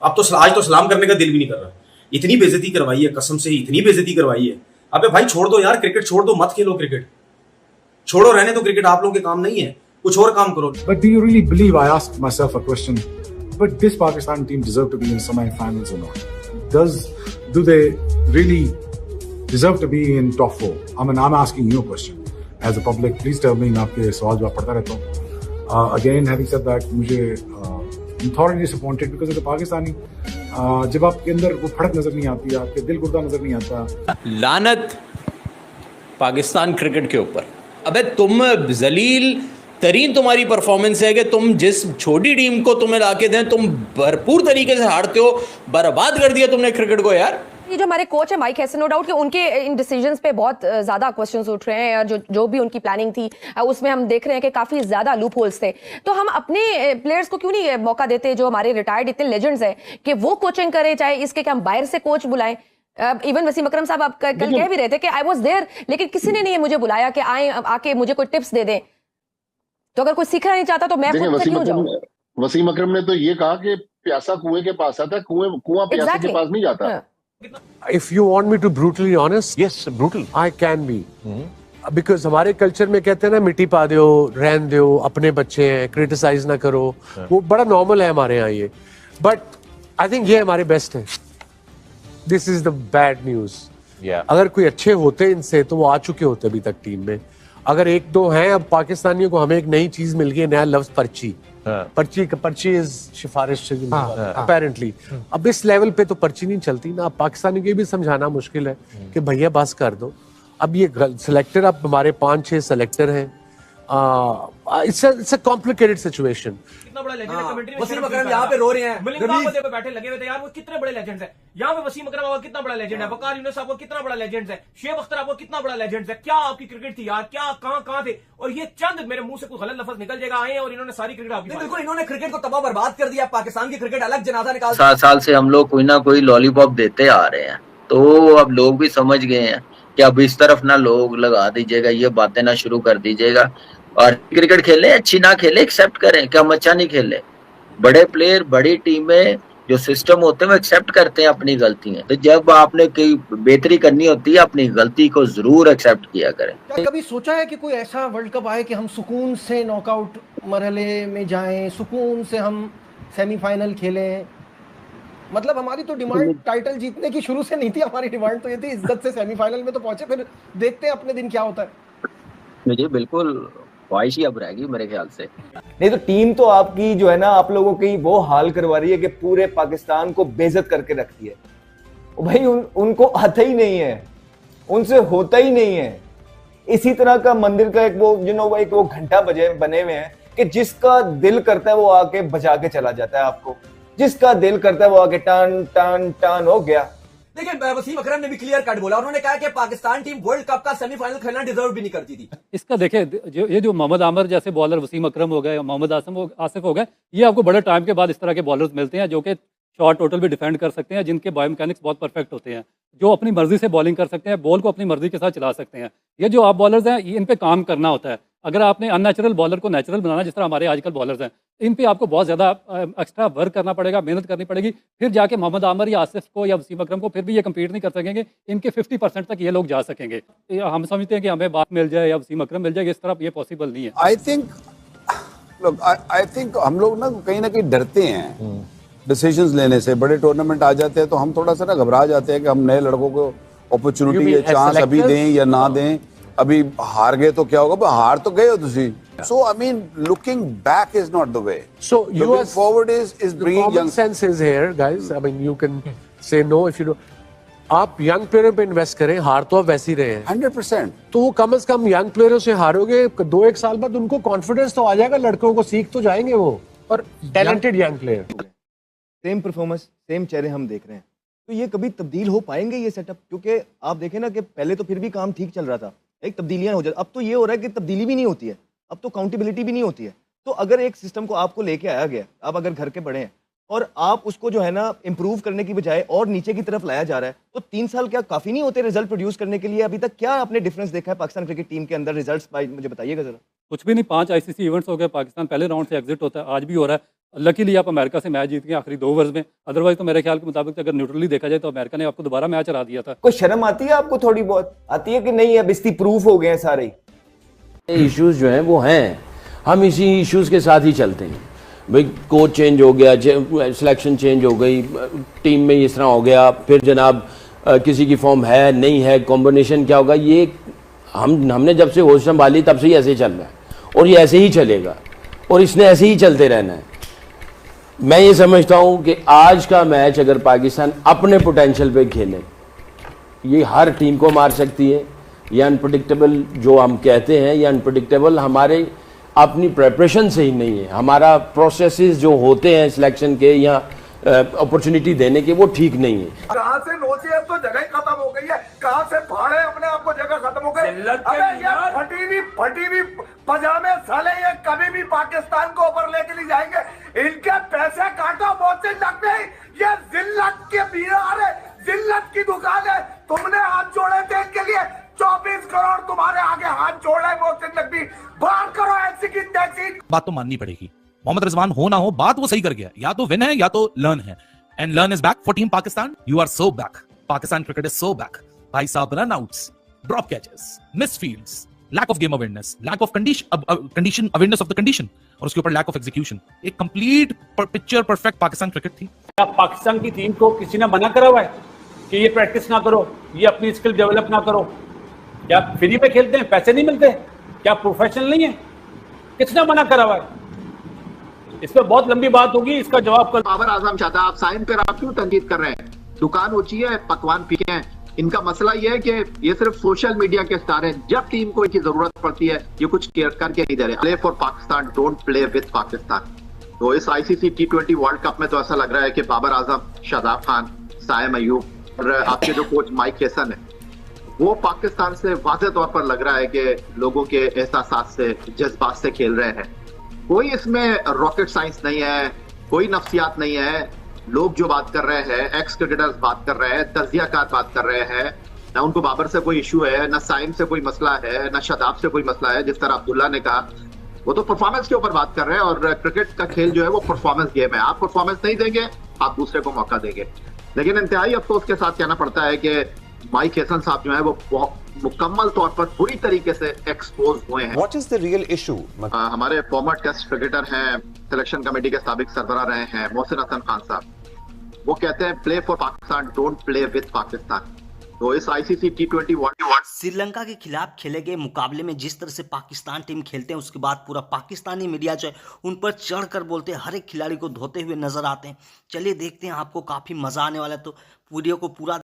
अब तो आज तो सलाम करने का दिल भी नहीं कर रहा। इतनी बेइज्जती करवाई है, कसम से इतनी बेइज्जती करवाई है। अबे भाई छोड़ दो यार, क्रिकेट छोड़ दो, मत खेलो क्रिकेट, छोड़ो, रहने दो क्रिकेट, आप लोगों के काम नहीं है, कुछ और काम करो। But do you really believe, I asked myself a question, but this Pakistan team deserve to be in semi-finals or not? Do they really deserve to be in top 4? I mean, I'm asking you a question as a public. Please tell me. मैं आपके सवाल जवाब पढ़ता रहता हूँ. Again, having said that, मुझे I'm thoroughly disappointed because of the Pakistani. जब आपके अंदर वो फड़क नजर नहीं आती, आपके दिल गुर्दा नजर नहीं आता. लानत पाकिस्तान क्रिकेट के ऊपर। अबे तुम जलील तरीन तुम्हारी परफॉर्मेंस है कि तुम जिस छोटी टीम को तुम्हें लाके दें तुम भरपूर तरीके से हारते हो। बर्बाद कर दिया तुमने क्रिकेट को यार। ये जो हमारे कोच है माइक हैसन, नो डाउट कि उनके इन डिसीजंस पे बहुत ज्यादा क्वेश्चंस उठ रहे हैं, और जो भी उनकी प्लानिंग थी उसमें हम देख रहे हैं कि काफी ज्यादा लूप होल्स थे। तो हम अपने प्लेयर्स को क्यों नहीं मौका देते, जो हमारे रिटायर्ड इतने लेजेंड्स हैं, कि वो कोचिंग करें, चाहे इसके कि हम बाहर से कोच बुलाएं। इवन वसीम अकरम साहब आप कल कह भी रहे थे कि आई वाज देयर, लेकिन किसी ने नहीं मुझे बुलाया कि आए आके मुझे कोई टिप्स दे दें। तो अगर कोई सीखना नहीं चाहता तो मैं खुद से क्यों जाऊं? वसीम अकरम ने तो ये कहा कि प्यासा कुएं के पास आता, कुआं प्यासे के पास नहीं जाता। If you want me to brutally honest, yes, brutal. I can be. Because हमारे कल्चर में कहते हैं ना, मिट्टी पा दो, रहन दो, अपने बच्चे हैं, क्रिटिसाइज ना करो, वो बड़ा नॉर्मल है हमारे यहाँ ये। बट आई थिंक ये हमारे बेस्ट है। This is the bad news. अगर कोई अच्छे होते इनसे तो वो आ चुके होते अभी तक टीम में। अगर एक दो हैं, अब पाकिस्तानियों को हमें एक नई चीज मिल गई, नया लफ्ज पर्ची। पर्ची इज सिफारिश अपेरेंटली। अब इस लेवल पे तो पर्ची नहीं चलती ना। अब पाकिस्तानी को भी समझाना मुश्किल है कि भैया बस कर दो। अब ये सिलेक्टर, अब हमारे 5-6 सिलेक्टर हैं। It's a complicated situation. कितना बड़ा लेजेंड है कमेंट्री में। वसीम अकरम यहाँ पे रो रहे हैं, मिलिंद पे बैठे लगे हुए थे यार, वो कितने बड़े लेजेंड्स हैं। यहाँ पे वसीम अकरम आपको कितना बड़ा लेजेंड है, वकार यूनुस आपको कितना बड़ा लेजेंड्स है, शेख अख्तर आपको कितना बड़ा लेजेंड्स है। क्या आपकी क्रिकेट थी यार, क्या कहां थे। और ये चंद मेरे मुंह से कोई गलत लफ्ज निकल जाएगा आए और इन्होंने सारी क्रिकेट आपकी। बिल्कुल, इन्होंने क्रिकेट को तबाह बर्बाद कर दिया। पाकिस्तान की क्रिकेट अलग जनाजा निकाल। 7 साल से हम लोग कोई ना कोई लॉलीपॉप देते आ रहे हैं, तो अब लोग भी समझ गए हैं कि अब इस तरफ ना लोग लगा दीजिएगा, ये बातें ना शुरू कर दीजिएगा। और क्रिकेट खेले, अच्छी ना खेले, एक्सेप्ट करें कि हम अच्छा नहीं खेले। बड़े प्लेयर, बड़ी टीमें, जो सिस्टम होते हैं वो एक्सेप्ट करते हैं अपनी गलतियां। तो जब आपने कोई बेहतरी करनी होती है, अपनी गलती को जरूर एक्सेप्ट किया करें। क्या कभी सोचा है कि कोई ऐसा वर्ल्ड कप आए कि हम सुकून से नॉकआउट मरहले में जाएं, सुकून से हम सेमीफाइनल खेलें? मतलब हमारी तो डिमांड टाइटल जीतने की शुरू से नहीं थी। हमारी डिमांड तो ये थी इज्जत से सेमीफाइनल में तो पहुंचे, फिर देखते हैं अपने दिन क्या होता है। मुझे बिल्कुल ख्वाहिश ही अब रहेगी मेरे ख्याल से। नहीं तो टीम तो आपकी जो है ना, आप लोगों की वो हाल करवा रही है कि पूरे पाकिस्तान को बेइज्जत करके रखती है। भाई उनको आता ही नहीं है, उनसे होता ही नहीं है। इसी तरह का मंदिर का एक वो घंटा बने हुए हैं कि जिसका दिल करता है वो आके बजा के चला जाता है आपको, जिसका दिल करता है वो आके टन टन टन हो गया। देखिए वसीम अकरम ने भी क्लियर कट बोला, उन्होंने कहा कि पाकिस्तान टीम वर्ल्ड कप का सेमीफाइनल खेलना डिजर्व भी नहीं करती थी। इसका देखिए जो मोहम्मद आमिर जैसे बॉलर, वसीम अकरम हो गए, मोहम्मद आसिफ हो गए, ये आपको बड़े टाइम के बाद इस तरह के बॉलर्स मिलते हैं जो कि शॉर्ट टोटल भी डिफेंड कर सकते हैं, जिनके बायोमैकेनिक्स बहुत परफेक्ट होते हैं, जो अपनी मर्जी से बॉलिंग कर सकते हैं, बॉल को अपनी मर्जी के साथ चला सकते हैं। ये जो आप बॉलर्स हैं, इन पे काम करना होता है। अगर आपने अननेचुरल बॉलर को नेचुरल बनाना, जिस तरह हमारे आजकल बॉलर्स हैं, इन पे आपको बहुत ज़्यादा एक्स्ट्रा वर्क करना पड़ेगा, मेहनत करनी पड़ेगी। फिर जाके मोहम्मद आमिर या आसिफ को या वसीम अकरम को फिर भी ये कम्पीट नहीं कर सकेंगे। इनके 50% तक ये लोग जा सकेंगे। हम समझते हैं कि हमें बात मिल जाए या वसीम अकरम मिल जाए, इस तरफ ये पॉसिबल नहीं है। आई थिंक हम लोग ना कहीं डरते हैं डिसीजंस लेने से। बड़े टूर्नामेंट आ जाते हैं तो हम थोड़ा सा ना घबरा जाते हैं कि हम नए लड़कों को अपॉर्चुनिटी या चांस अभी दें या ना दें। अभी हार गए तो क्या होगा? हार तो गए हो तुसी। So I mean, looking back is not the way. So looking forward is bringing young. Common sense is here, guys. I mean, you can say no if you don't. आप यंग प्लेयरों पे इन्वेस्ट करें, हार तो आप वैसे ही रहे हैं 100%। तो कम से कम यंग प्लेयरों से हारोगे 2-1 साल बाद उनको कॉन्फिडेंस तो आ जाएगा, लड़कों को सीख तो जाएंगे वो। और talented young player, same performance, same चेहरे हम देख रहे हैं। तो ये कभी तब्दील हो पाएंगे ये सेटअप? क्योंकि आप देखें ना कि पहले तो फिर भी काम ठीक चल रहा था, एक तब्दीलियां हो जाती। अब तो ये हो रहा है कि तब्दीली भी नहीं होती है, अब तो काउंटेबिलिटी भी नहीं होती है। तो अगर एक सिस्टम को आपको लेके आया गया, आप अगर घर के बड़े हैं और आप उसको जो है ना इम्प्रूव करने की बजाय और नीचे की तरफ लाया जा रहा है, तो 3 साल क्या काफ़ी नहीं होते रिजल्ट प्रोड्यूस करने के लिए? अभी तक क्या आपने डिफरेंस देखा है पाकिस्तान क्रिकेट टीम के अंदर रिजल्ट्स? मुझे बताइएगा जरा। कुछ भी नहीं, 5 ICC इवेंट्स हो गए, पाकिस्तान पहले राउंड से एग्जिट होता है, आज भी हो रहा है। लकीली आप अमेरिका से मैच जीत गए आखिरी 2 ओवर्स में, अदरवाइज तो मेरे ख्याल के मुताबिक अगर न्यूट्रली देखा जाए तो अमेरिका ने आपको दोबारा मैच हरा दिया था। कोई शर्म आती है आपको? थोड़ी बहुत आती है कि नहीं? अब इस्ती प्रूफ हो गए हैं सारे इश्यूज जो हैं वो हैं, हम इसी इश्यूज के साथ ही चलते हैं। भाई कोच चेंज हो गया, सिलेक्शन चेंज हो गई, टीम में इस तरह हो गया, फिर जनाब किसी की फॉर्म है नहीं है, कॉम्बिनेशन क्या होगा, ये हमने जब से होश संभाली तब से ही ऐसे ही चल रहा है और ये ऐसे ही चलेगा और इसने ऐसे ही चलते रहना है। मैं ये समझता हूँ कि आज का मैच अगर पाकिस्तान अपने पोटेंशियल पे खेले, ये हर टीम को मार सकती है। ये अनप्रडिक्टेबल जो हम कहते हैं, ये अनप्रडिक्टेबल हमारे अपनी प्रेपरेशन से ही नहीं है, हमारा प्रोसेसेस जो होते हैं सिलेक्शन के या अपॉर्चुनिटी देने के, वो ठीक नहीं है। कहाँ से नोची है तो जगह ही खत्म हो गई है, कहाँ से फाड़े अपने आप को जगह खत्म हो गई। अरे ये फटी हुई पजामे साले ये कभी भी पाकिस्तान को ऊपर लेके नहीं जाएंगे। इनके पैसे काटो मोहसिन नकवी, ये जिल्लत के बिहार है, जिल्लत की दुकान है। तुमने हाथ जोड़े थे इनके लिए, 24 करोड़ तुम्हारे आगे हाथ जोड़ रहे मोहसिन नकवी। बाहर करो ऐसी की तैसी। बात तो माननी पड़ेगी, मोहम्मद रिजवान हो ना हो बात वो सही कर गया, या तो विन है या तो लर्न है, and learn is back for team Pakistan. You are so back, Pakistan cricket is so back. भाई साहब, run outs, drop catches, miss fields, lack of game awareness, lack of condition awareness of the condition, और उसके ऊपर lack of execution. एक complete picture perfect Pakistan cricket थी। क्या पाकिस्तान की team को किसी ने मना करा हुआ है कि ये प्रैक्टिस ना करो, ये अपनी स्किल डेवलप ना करो? क्या फ्री में खेलते हैं, पैसे नहीं मिलते? क्या प्रोफेशनल नहीं है? किसने मना करा हुआ है? इस पर बहुत लंबी बात होगी, इसका जवाब कल। बाबर आजम चाहता, आप साइन पर आप क्यों तनकीद कर रहे हैं? दुकान ऊंची है, पकवान फीके हैं। इनका मसला ये है कि ये सिर्फ सोशल मीडिया के स्टार हैं। जब टीम को इनकी जरूरत पड़ती है ये कुछ केयर करके नहीं दे रहे। Play for Pakistan, don't play with Pakistan. तो इस ICC T20 वर्ल्ड कप में तो ऐसा लग रहा है कि बाबर आजम, शादाब खान, साइम अयूब और आपके जो कोच माइक हेसन है, वो पाकिस्तान से वाज़ेह तौर पर लग रहा है कि लोगों के एहसासात से, जज्बात से खेल रहे हैं। कोई इसमें रॉकेट साइंस नहीं है, कोई नफ्सियात नहीं है। लोग जो बात कर रहे हैं, एक्स क्रिकेटर्स बात कर रहे हैं, तजियाकार बात कर रहे हैं, ना उनको बाबर से कोई इशू है, ना साइम से कोई मसला है, ना शादाब से कोई मसला है। जिस तरह अब्दुल्ला ने कहा, वो तो परफॉर्मेंस के ऊपर बात कर रहे हैं, और क्रिकेट का खेल जो है वो परफॉर्मेंस गेम है। आप परफॉर्मेंस नहीं देंगे, आप दूसरे को मौका देंगे। लेकिन इंतहाई अफसोस के साथ कहना पड़ता है कि माइक हेसन साहब जो है वो मुकम्मल तौर पर बुरी तरीके से एक्सपोज हुए हैं। What is the real issue? हमारे फॉर्मर टेस्ट क्रिकेटर हैं, सिलेक्शन कमेटी के साबिक सरबराह रहे हैं, मोहसिन हसन खान साहब, वो कहते हैं play for Pakistan, don't play with Pakistan. तो इस ICC T20 वर्ल्ड श्रीलंका के खिलाफ खेले गए मुकाबले में जिस तरह से पाकिस्तान टीम खेलते हैं, उसके बाद पूरा पाकिस्तानी मीडिया जो है उन पर चढ़कर बोलते हैं, हर एक खिलाड़ी को धोते हुए नजर आते हैं। चलिए देखते हैं, आपको काफ़ी मज़ा आने वाला है, तो वीडियो को पूरा